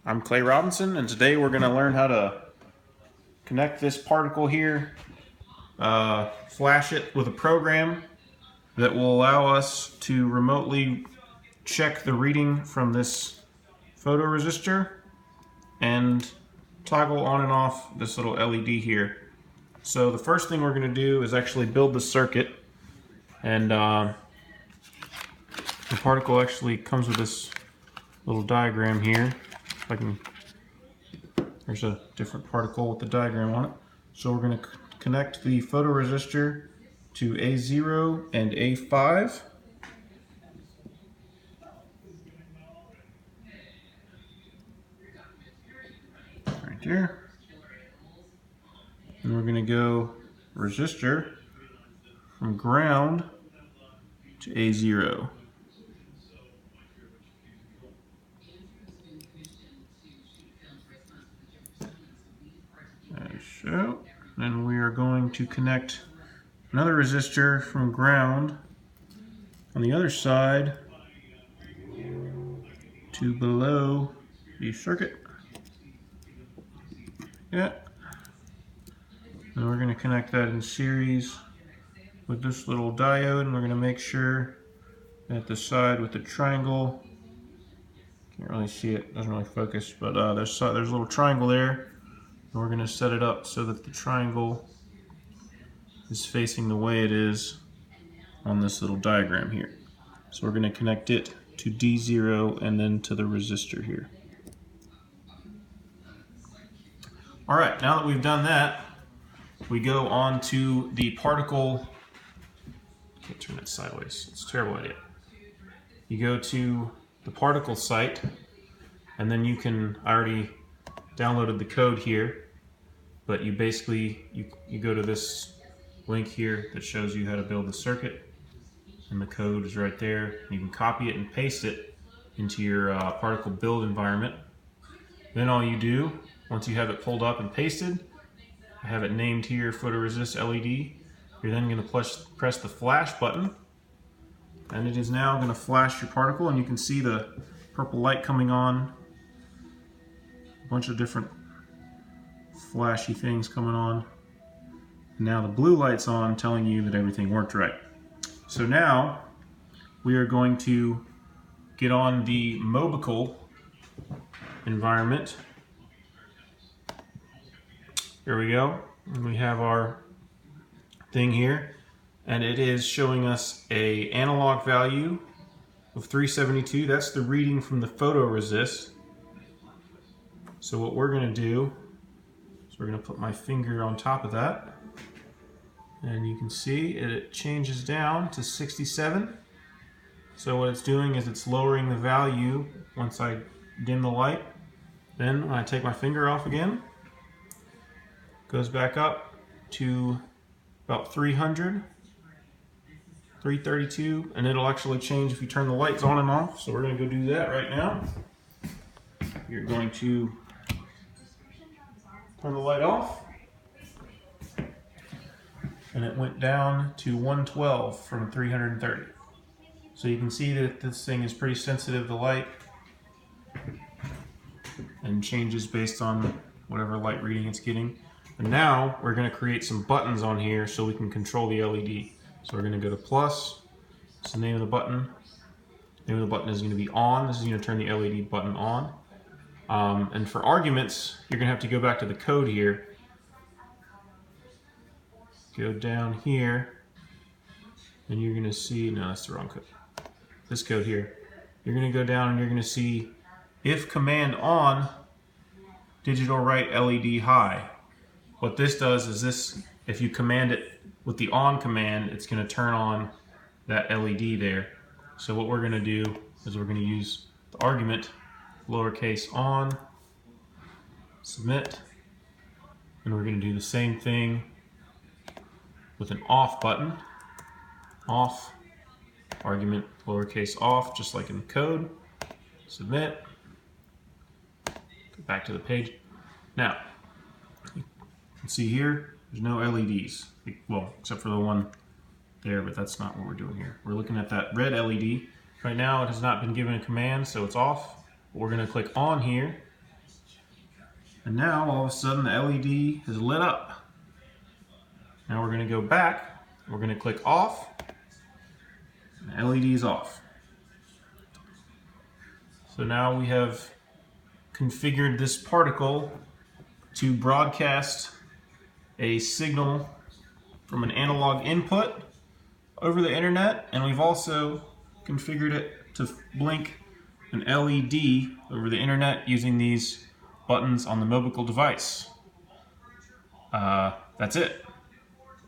I'm Clay Robinson, and today we're going to learn how to connect this particle here, flash it with a program that will allow us to remotely check the reading from this photoresistor and toggle on and off this little LED here. So the first thing we're going to do is actually build the circuit, and the particle actually comes with this little diagram here. If I can, there's a different particle with the diagram on it. So we're going to connect the photoresistor to A0 and A5. Right there. And we're going to go resistor from ground to A0. As so. Then we are going to connect another resistor from ground on the other side to below the circuit. Yeah. And we're going to connect that in series with this little diode, and we're going to make sure that the side with the triangle, can't really see it, doesn't really focus, but there's a little triangle there, and we're going to set it up so that the triangle is facing the way it is on this little diagram here. So we're going to connect it to D0 and then to the resistor here. Alright, now that we've done that, we go on to the particle. Can't turn it sideways, it's a terrible idea. You go to the particle site, and then you can, I already downloaded the code here, but you basically, you go to this link here that shows you how to build the circuit, and the code is right there. You can copy it and paste it into your particle build environment. Then all you do, once you have it pulled up and pasted, I have it named here photoresist LED. You're then going to press the flash button, and it is now going to flash your particle, and you can see the purple light coming on, a bunch of different flashy things coming on. And now the blue light's on, telling you that everything worked right. So now we are going to get on the monocle environment. Here we go. And we have our thing here, and it is showing us a analog value of 372. That's the reading from the photoresist. So what we're going to do is we're going to put my finger on top of that, and you can see it changes down to 67. So what it's doing is it's lowering the value once I dim the light. Then when I take my finger off again, it goes back up to about 300, 332, and it'll actually change if you turn the lights on and off. So we're going to go do that right now. You're going to turn the light off, and it went down to 112 from 330. So you can see that this thing is pretty sensitive to light and changes based on whatever light reading it's getting. And now we're going to create some buttons on here so we can control the LED. So we're going to go to plus. It's the name of the button. The name of the button is going to be on. This is going to turn the LED button on. And for arguments, you're going to have to go back to the code here. Go down here, and you're going to see, no, that's the wrong code. This code here. You're going to go down and you're going to see if command on, digital write LED high. What this does is this, if you command it with the on command, it's going to turn on that LED there. So what we're going to do is we're going to use the argument lowercase on, submit, and we're going to do the same thing with an off button. Off, argument lowercase off, just like in the code. Submit. Go back to the page. Now, you can see here, there's no LEDs. Well, except for the one there, but that's not what we're doing here. We're looking at that red LED. Right now, it has not been given a command, so it's off. We're going to click on here, And now all of a sudden the LED is lit up. Now we're going to go back, we're going to click off, and the LED is off. So now we have configured this particle to broadcast a signal from an analog input over the internet, and we've also configured it to blink an LED over the internet using these buttons on the monocle device. That's it.